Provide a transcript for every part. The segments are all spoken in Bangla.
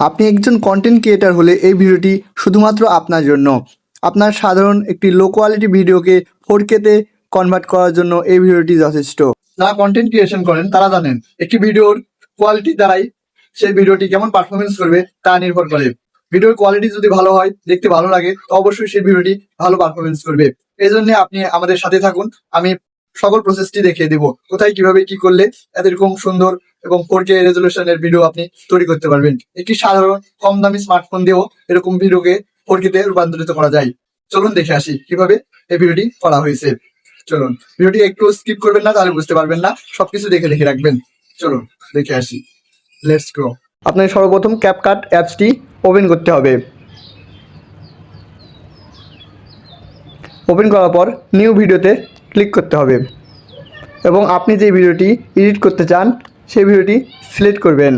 আপনি একজন কন্টেন্ট ক্রিয়েটার হলে এই ভিডিওটি শুধুমাত্র আপনার জন্য। আপনার সাধারণ একটি লো কোয়ালিটি ভিডিওকে 4K-তে কনভার্ট করার জন্য এই ভিডিওটি যথেষ্ট। যারা কন্টেন্ট ক্রিয়েশন করেন তারা জানেন একটি ভিডিওর কোয়ালিটি দ্বারাই সেই ভিডিওটি কেমন পারফরমেন্স করবে তা নির্ভর করে। ভিডিওর কোয়ালিটি যদি ভালো হয়, দেখতে ভালো লাগে, তো অবশ্যই সেই ভিডিওটি ভালো পারফরমেন্স করবে। এই জন্য আপনি আমাদের সাথে থাকুন, আমি সকল প্রসেসটি দেখিয়ে দিব কোথায় কিভাবে কি করলে এরকম সুন্দর এবং 4K রেজলিউশনের ভিডিও আপনি তৈরি করতে পারবেন। একটি সাধারণ কম দামি স্মার্টফোন দিয়েও এরকম ভিডিওকে 4K-তে রূপান্তরিত করা যায়। চলুন দেখে আসি কিভাবে এই ভিডিওটি করা হয়েছে। চলুন, ভিডিওটি একটু স্কিপ করবেন না, তাহলে বুঝতে পারবেন না, সবকিছু দেখে দেখে রাখবেন। চলুন দেখে আসি, লেটস গো। আপনাকে সর্বপ্রথম ক্যাপকাট অ্যাপসটি ওপেন করতে হবে। ওপেন করার পর নিউ ভিডিওতে ক্লিক করতে হবে এবং আপনি যে ভিডিওটি এডিট করতে চান সেই ভিডিওটি সিলেক্ট করবেন।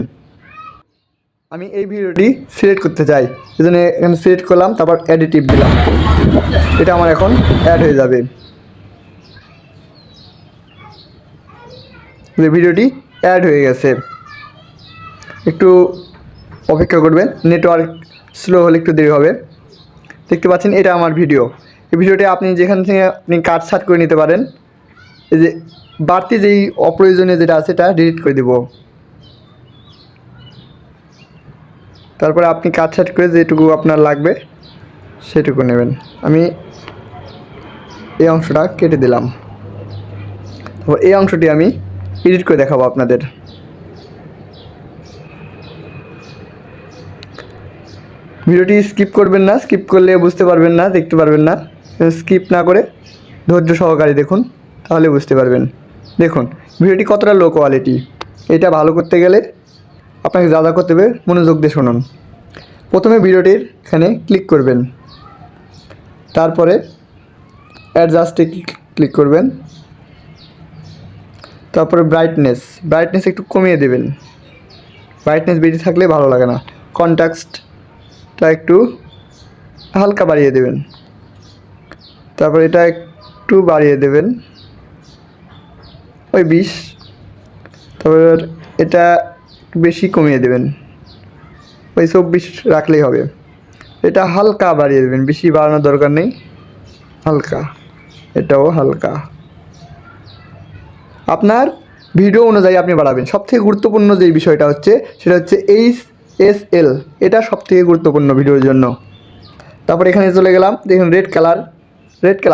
আমি এই ভিডিওটি সিলেক্ট করতে চাই, এই জন্য এখানে সিলেক্ট করলাম, তারপর এডিটিভ দিলাম। এটা আমার এখন অ্যাড হয়ে যাবে। ভিডিওটি অ্যাড হয়ে গেছে। একটু অপেক্ষা করবেন, নেটওয়ার্ক স্লো হলে একটু দেরি হবে। দেখতে পাচ্ছেন এটা আমার ভিডিও। এই ভিডিওটি আপনি যেখান থেকে আপনি কাট ছাট করে নিতে পারেন। এই যে বাড়তি যেই অপ্রয়োজনীয় যেটা আছে এটা ডিলিট করে দিব। তারপরে আপনি কাট ছাট করে যেটুকু আপনার লাগবে সেটুকু নেবেন। আমি এই অংশটা কেটে দিলাম। তারপর এই অংশটি আমি এডিট করে দেখাবো আপনাদের। ভিডিওটি স্কিপ করবেন না, স্কিপ করলে বুঝতে পারবেন না, দেখতে পারবেন না। স্কিপ না করে ধৈর্য সহকারে দেখুন, তাহলে বুঝতে পারবেন। দেখুন ভিডিওটি কতটা লো কোয়ালিটি। এটা ভালো করতে গেলে আপনাকে যা যা করতে হবে মনোযোগ দিয়ে শুনুন। প্রথমে ভিডিওটির এখানে ক্লিক করবেন, তারপরে অ্যাডজাস্টে ক্লিক করবেন, তারপরে ব্রাইটনেস একটু কমিয়ে দেবেন। ব্রাইটনেস বেশি থাকলে ভালো লাগে না। কন্ট্রাস্টটা একটু হালকা বাড়িয়ে দেবেন, তারপর এটা একটু বাড়িয়ে দেবেন ওই 20। তারপর এটা বেশি কমিয়ে দেবেন, ওই 24 রাখলেই হবে। এটা হালকা বাড়িয়ে দেবেন, বেশি বাড়ানোর দরকার নেই, হালকা। এটাও হালকা, আপনার ভিডিও অনুযায়ী আপনি বাড়াবেন। সবথেকে গুরুত্বপূর্ণ যে বিষয়টা হচ্ছে সেটা হচ্ছে HSL, এটা সবথেকে গুরুত্বপূর্ণ ভিডিওর জন্য। তারপর এখানে চলে গেলাম, দেখুন রেড কালার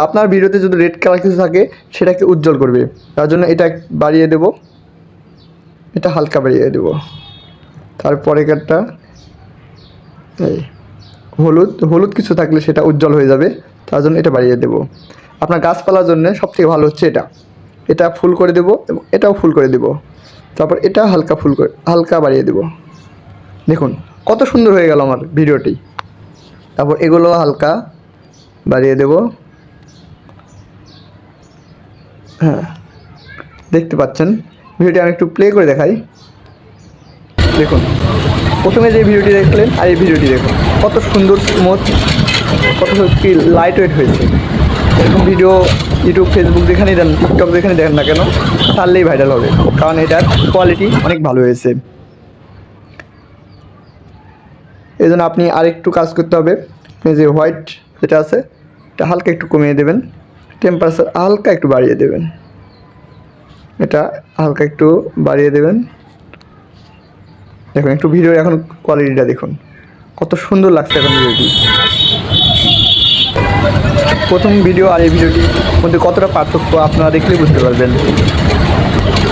আপনার ভিডিওতে যদি রেড কালার কিছু থাকে সেটাকে উজ্জ্বল করবে, তার জন্য এটা বাড়িয়ে দেব, এটা হালকা বাড়িয়ে দেব। তারপরে একটা এই হলুদ কিছু থাকলে সেটা উজ্জ্বল হয়ে যাবে, তার জন্য এটা বাড়িয়ে দেব। আপনার গাছপালার জন্য সবথেকে ভালো হচ্ছে এটা ফুল করে দেব এবং এটাও ফুল করে দেব। তারপর এটা হালকা বাড়িয়ে দেব। দেখুন কত সুন্দর হয়ে গেল আমার ভিডিওটি। তারপর এগুলো হালকা বাড়িয়ে দেব। হ্যাঁ, দেখতে পাচ্ছেন ভিডিওটি আমি একটু প্লে করে দেখাই। দেখুন প্রথমে যে ভিডিওটি দেখলেন আর এই ভিডিওটি দেখুন কত সুন্দর স্মুথ, কত কি লাইট ওয়েট হয়েছে। এরকম ভিডিও ইউটিউব, ফেসবুক যেখানেই দেন, টিকটক যেখানে দেখেন না কেন, ছাড়লেই ভাইরাল হবে, কারণ এটার কোয়ালিটি অনেক ভালো হয়েছে। এই জন্য আপনি আরেকটু কাজ করতে হবে। যে হোয়াইট যেটা আছে এটা হালকা একটু কমিয়ে দেবেন, টেম্পারেচার হালকা একটু বাড়িয়ে দেবেন, এটা হালকা একটু বাড়িয়ে দেবেন। দেখুন একটু ভিডিওর এখন কোয়ালিটিটা দেখুন কত সুন্দর লাগছে এখন ভিডিওটি। প্রথম ভিডিও আর এই ভিডিওটির মধ্যে কতটা পার্থক্য আপনারা দেখলেই বুঝতে পারবেন।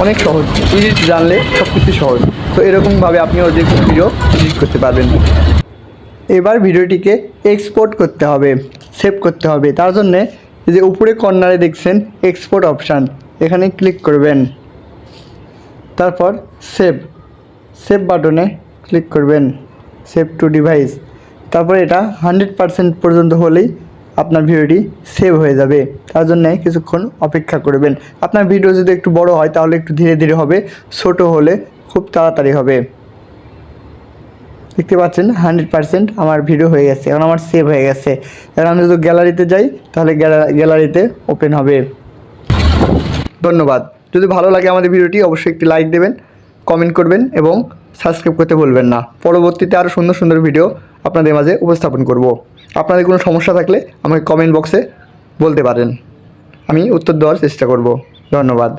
অনেক সহজ, এডিট জানলে সব কিছু সহজ। তো এরকমভাবে আপনিও যে কোনো ভিডিও এডিট করতে পারবেন। এবার ভিডিওটিকে এক্সপোর্ট করতে হবে, সেভ করতে হবে। তার জন্যে যে উপরে কর্নারে দেখছেন এক্সপোর্ট অপশান, এখানে ক্লিক করবেন, তারপর সেভ বাটনে ক্লিক করবেন, সেভ টু ডিভাইস। তারপর এটা 100% পর্যন্ত হলেই আপনার ভিডিওটি সেভ হয়ে যাবে। তার জন্য কিছুক্ষণ অপেক্ষা করবেন। আপনার ভিডিও যদি একটু বড় হয় তাহলে একটু ধীরে ধীরে হবে, ছোট হলে খুব তাড়াতাড়ি হবে। দেখতে পাচ্ছেন 100% আমার ভিডিও হয়ে গেছে, এখন আমার সেভ হয়ে গেছে। এখন আমি যদি গ্যালারিতে যাই তাহলে গ্যালারিতে ওপেন হবে। ধন্যবাদ। যদি ভালো লাগে আমাদের ভিডিওটি অবশ্যই একটি লাইক দেবেন, কমেন্ট করবেন এবং সাবস্ক্রাইব করতে ভুলবেন না। পরবর্তীতে আরও সুন্দর সুন্দর ভিডিও আপনাদের মাঝে উপস্থাপন করব। আপনাদের কোনো সমস্যা থাকলে আমাকে কমেন্ট বক্সে বলতে পারেন, আমি উত্তর দেওয়ার চেষ্টা করব। ধন্যবাদ।